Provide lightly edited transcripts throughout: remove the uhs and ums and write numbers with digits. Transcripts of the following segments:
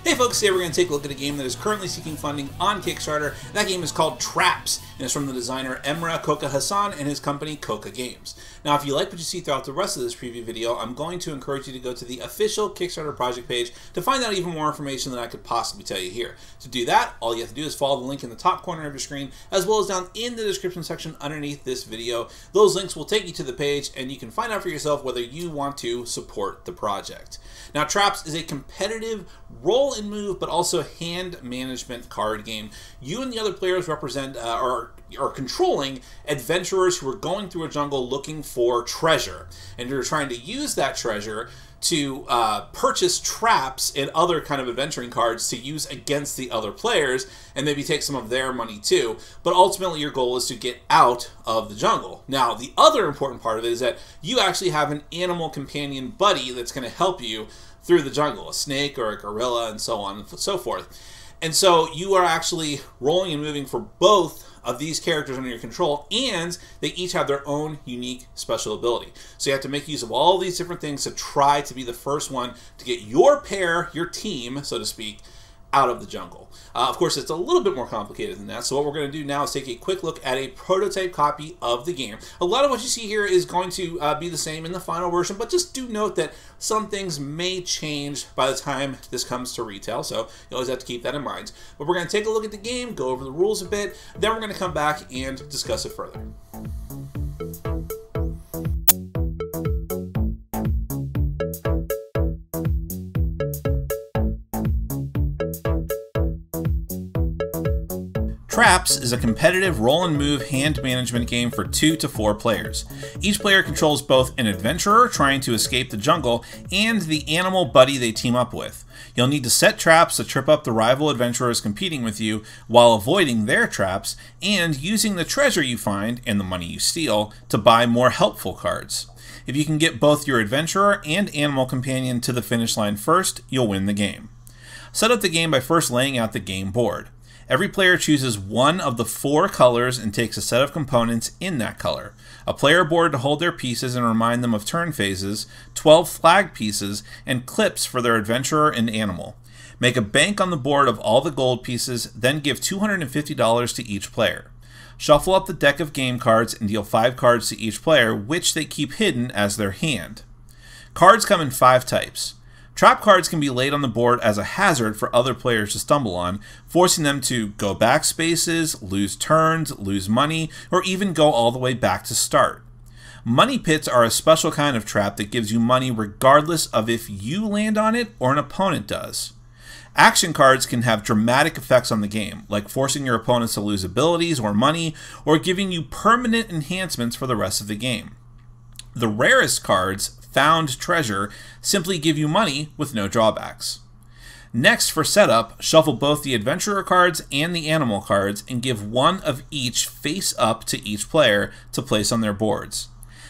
Hey folks, today we're going to take a look at a game that is currently seeking funding on Kickstarter. That game is called Traps, and it's from the designer Emre Koka Hassan and his company Koka Games. Now, if you like what you see throughout the rest of this preview video, I'm going to encourage you to go to the official Kickstarter project page to find out even more information than I could possibly tell you here. To do that, all you have to do is follow the link in the top corner of your screen, as well as down in the description section underneath this video. Those links will take you to the page, and you can find out for yourself whether you want to support the project. Now, Traps is a competitive roll and move, but also hand management card game. You and the other players represent are controlling adventurers who are going through a jungle looking for treasure, and you're trying to use that treasure to purchase traps and other kind of adventuring cards to use against the other players, and maybe take some of their money too. But ultimately your goal is to get out of the jungle. Now, the other important part of it is that you actually have an animal companion buddy that's going to help you through the jungle, a snake or a gorilla and so on and so forth. And so you are actually rolling and moving for both of these characters under your control, and they each have their own unique special ability. So you have to make use of all these different things to try to be the first one to get your pair, your team, so to speak, out of the jungle. Of course, it's a little bit more complicated than that, so what we're going to do now is take a quick look at a prototype copy of the game. A lot of what you see here is going to be the same in the final version, but just do note that some things may change by the time this comes to retail, so you always have to keep that in mind. But we're going to take a look at the game, go over the rules a bit, then we're going to come back and discuss it further. Traps is a competitive roll and move hand management game for 2 to 4 players. Each player controls both an adventurer trying to escape the jungle and the animal buddy they team up with. You'll need to set traps to trip up the rival adventurers competing with you while avoiding their traps, and using the treasure you find and the money you steal to buy more helpful cards. If you can get both your adventurer and animal companion to the finish line first, you'll win the game. Set up the game by first laying out the game board. Every player chooses one of the 4 colors and takes a set of components in that color. A player board to hold their pieces and remind them of turn phases, 12 flag pieces, and clips for their adventurer and animal. Make a bank on the board of all the gold pieces, then give $250 to each player. Shuffle up the deck of game cards and deal 5 cards to each player, which they keep hidden as their hand. Cards come in 5 types. Trap cards can be laid on the board as a hazard for other players to stumble on, forcing them to go back spaces, lose turns, lose money, or even go all the way back to start. Money pits are a special kind of trap that gives you money regardless of if you land on it or an opponent does. Action cards can have dramatic effects on the game, like forcing your opponents to lose abilities or money, or giving you permanent enhancements for the rest of the game. The rarest cards, Found Treasure, simply give you money with no drawbacks. Next, for setup, shuffle both the adventurer cards and the animal cards and give one of each face up to each player to place on their boards.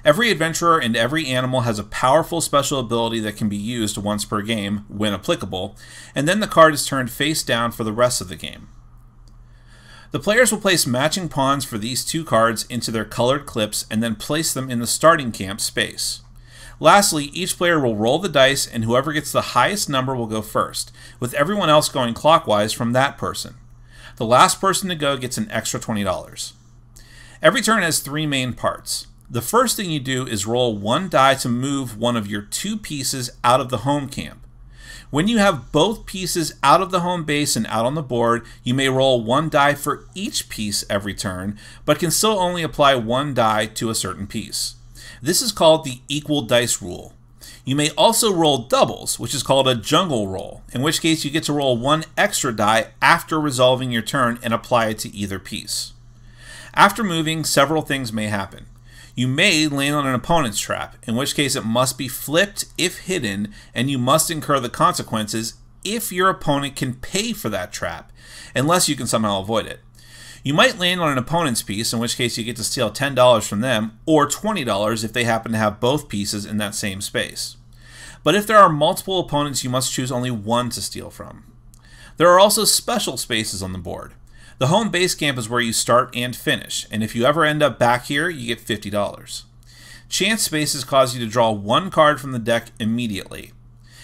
Every adventurer and every animal has a powerful special ability that can be used once per game, when applicable, and then the card is turned face down for the rest of the game. The players will place matching pawns for these 2 cards into their colored clips and then place them in the starting camp space. Lastly, each player will roll the dice, and whoever gets the highest number will go first, with everyone else going clockwise from that person. The last person to go gets an extra $20. Every turn has 3 main parts. The first thing you do is roll 1 die to move one of your 2 pieces out of the home camp. When you have both pieces out of the home base and out on the board, you may roll 1 die for each piece every turn, but can still only apply 1 die to a certain piece. This is called the equal dice rule. You may also roll doubles, which is called a jungle roll, in which case you get to roll 1 extra die after resolving your turn and apply it to either piece. After moving, several things may happen. You may land on an opponent's trap, in which case it must be flipped if hidden, and you must incur the consequences if your opponent can pay for that trap, unless you can somehow avoid it. You might land on an opponent's piece, in which case you get to steal $10 from them, or $20 if they happen to have both pieces in that same space. But if there are multiple opponents, you must choose only one to steal from. There are also special spaces on the board. The home base camp is where you start and finish, and if you ever end up back here, you get $50. Chance spaces cause you to draw 1 card from the deck immediately.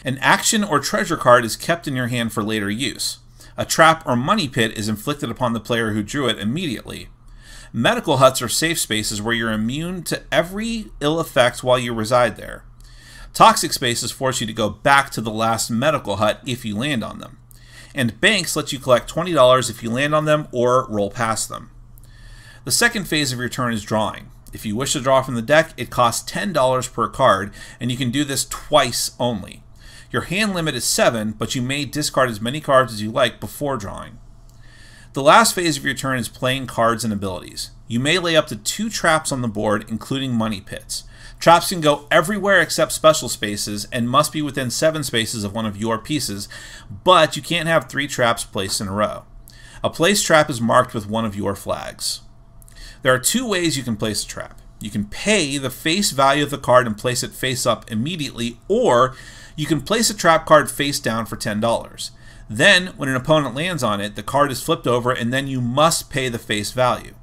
An action or treasure card is kept in your hand for later use. A trap or money pit is inflicted upon the player who drew it immediately. Medical huts are safe spaces where you're immune to every ill effect while you reside there. Toxic spaces force you to go back to the last medical hut if you land on them. And banks let you collect $20 if you land on them or roll past them. The second phase of your turn is drawing. If you wish to draw from the deck, it costs $10 per card, and you can do this twice only. Your hand limit is 7, but you may discard as many cards as you like before drawing. The last phase of your turn is playing cards and abilities. You may lay up to 2 traps on the board, including money pits. Traps can go everywhere except special spaces and must be within 7 spaces of one of your pieces, but you can't have 3 traps placed in a row. A placed trap is marked with one of your flags. There are 2 ways you can place a trap. You can pay the face value of the card and place it face up immediately, or you can place a trap card face down for $10. Then, when an opponent lands on it, the card is flipped over and then you must pay the face value.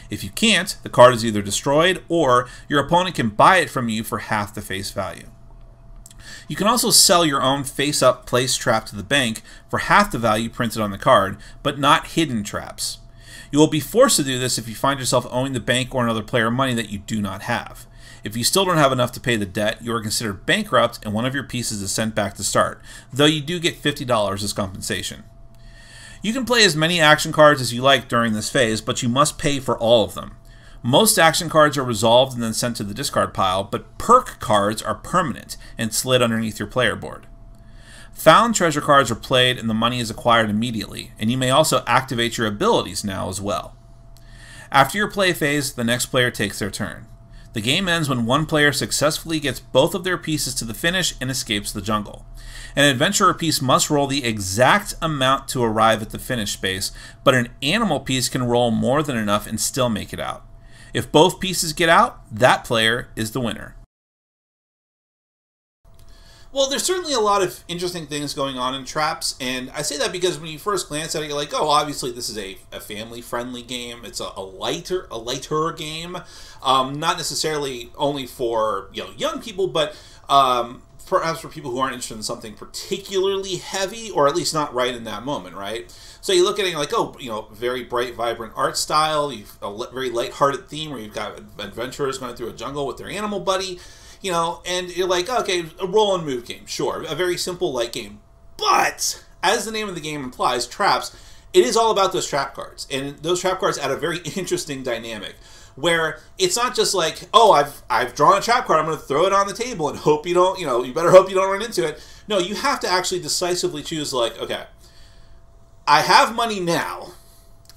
If you can't, the card is either destroyed or your opponent can buy it from you for half the face value. You can also sell your own face-up place trap to the bank for half the value printed on the card, but not hidden traps. You will be forced to do this if you find yourself owing the bank or another player money that you do not have. If you still don't have enough to pay the debt, you are considered bankrupt and one of your pieces is sent back to start, though you do get $50 as compensation. You can play as many action cards as you like during this phase, but you must pay for all of them. Most action cards are resolved and then sent to the discard pile, but perk cards are permanent and slid underneath your player board. Found treasure cards are played and the money is acquired immediately, and you may also activate your abilities now as well. After your play phase, the next player takes their turn. The game ends when one player successfully gets both of their pieces to the finish and escapes the jungle. An adventurer piece must roll the exact amount to arrive at the finish space, but an animal piece can roll more than enough and still make it out. If both pieces get out, that player is the winner. Well, there's certainly a lot of interesting things going on in Traps, and I say that because when you first glance at it, you're like, oh, obviously this is a family-friendly game. It's a lighter game, not necessarily only for young people, but perhaps for people who aren't interested in something particularly heavy, or at least not right in that moment, right? So you look at it and you're like, oh, very bright, vibrant art style. You've a very lighthearted theme where you've got adventurers going through a jungle with their animal buddy. And you're like, okay, a roll and move game, sure, a very simple light game. But, as the name of the game implies, Traps, it is all about those trap cards. And those trap cards add a very interesting dynamic, where it's not just like, oh, I've drawn a trap card, I'm going to throw it on the table and hope you don't, you better hope you don't run into it. No, you have to actually decisively choose, like, okay, I have money now.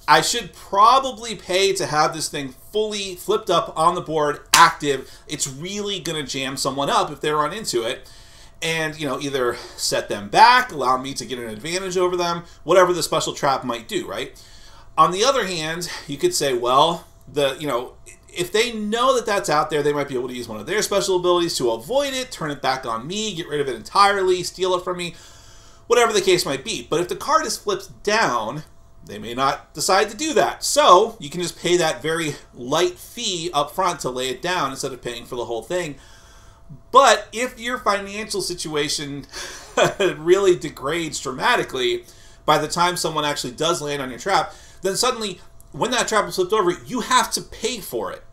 I should probably pay to have this thing fully flipped up on the board, active. It's really going to jam someone up if they run into it. And, either set them back, allow me to get an advantage over them, whatever the special trap might do, right? On the other hand, you could say, well, if they know that that's out there, they might be able to use one of their special abilities to avoid it, turn it back on me, get rid of it entirely, steal it from me, whatever the case might be. But if the card is flipped down, they may not decide to do that. So you can just pay that very light fee up front to lay it down instead of paying for the whole thing. But if your financial situation really degrades dramatically by the time someone actually does land on your trap, then suddenly when that trap is flipped over, you have to pay for it.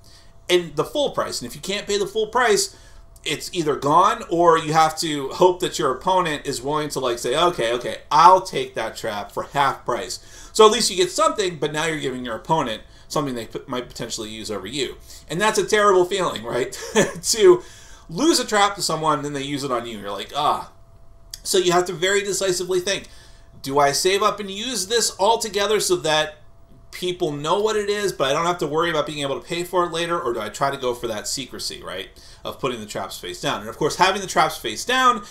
And the full price. And if you can't pay the full price, it's either gone or you have to hope that your opponent is willing to say, okay, I'll take that trap for half price. So at least you get something, but now you're giving your opponent something they might potentially use over you. And that's a terrible feeling, right? To lose a trap to someone and then they use it on you. You're like, ah. So you have to very decisively think, do I save up and use this altogether so that people know what it is, but I don't have to worry about being able to pay for it later, or do I try to go for that secrecy, right, of putting the traps face down? And of course, having the traps face down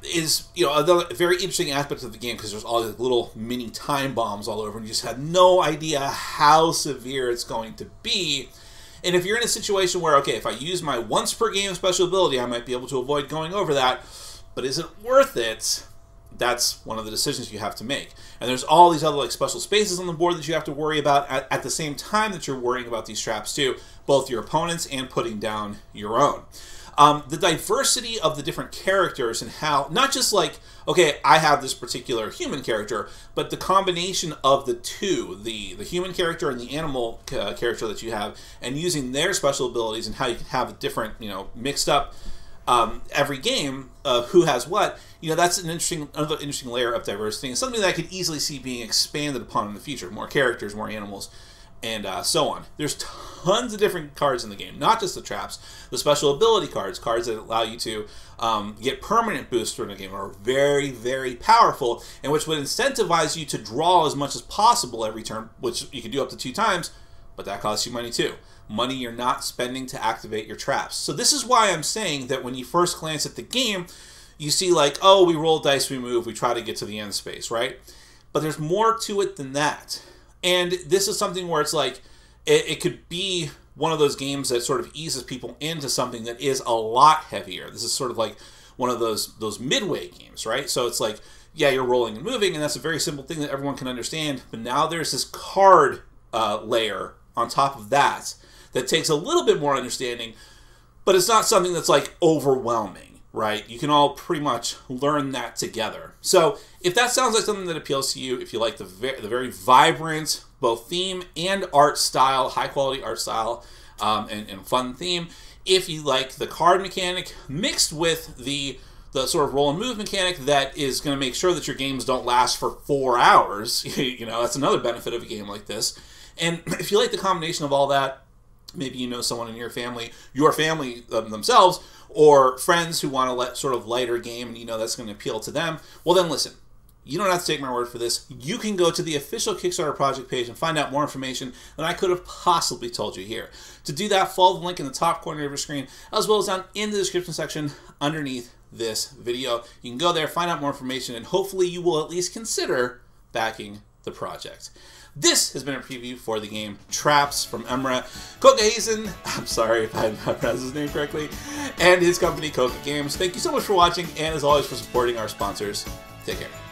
is a very interesting aspect of the game, because there's all these little mini time bombs all over, and you just have no idea how severe it's going to be. And if you're in a situation where, okay, if I use my once per game special ability, I might be able to avoid going over that, but is it worth it? That's one of the decisions you have to make. And there's all these other special spaces on the board that you have to worry about at the same time that you're worrying about these traps too, both your opponents and putting down your own. The diversity of the different characters and how, not just like, okay, I have this particular human character, but the combination of the two, the human character and the animal character that you have, and using their special abilities and how you can have a different, mixed up every game of who has what, that's another interesting layer of diversity, and something that I could easily see being expanded upon in the future. More characters, more animals, and so on. There's tons of different cards in the game, not just the traps. The special ability cards that allow you to get permanent boosts during the game, are very, very powerful, and which would incentivize you to draw as much as possible every turn, which you can do up to 2 times, but that costs you money too. Money you're not spending to activate your traps. So this is why I'm saying that when you first glance at the game, you see like, oh, we roll dice, we move, we try to get to the end space, right? But there's more to it than that. And this is something where it's like, it could be one of those games that sort of eases people into something that is a lot heavier. This is sort of like one of those midway games, right? So it's like, yeah, you're rolling and moving, and that's a very simple thing that everyone can understand. But now there's this card layer on top of that takes a little bit more understanding, but it's not something that's like overwhelming, right? You can all pretty much learn that together. So if that sounds like something that appeals to you, if you like the very vibrant, both theme and art style, high quality art style, and fun theme, if you like the card mechanic mixed with the sort of roll and move mechanic that is going to make sure that your games don't last for 4 hours, that's another benefit of a game like this. And if you like the combination of all that, maybe you know someone in your family themselves, or friends who want a sort of lighter game, and that's going to appeal to them, well then listen, you don't have to take my word for this. You can go to the official Kickstarter project page and find out more information than I could have possibly told you here. To do that, follow the link in the top corner of your screen, as well as down in the description section underneath this video. You can go there, find out more information, and hopefully you will at least consider backing the project. This has been a preview for the game Traps from Emra Kokahazen, I'm sorry if I did not pronounce his name correctly, and his company Koka Games. Thank you so much for watching, and as always for supporting our sponsors. Take care.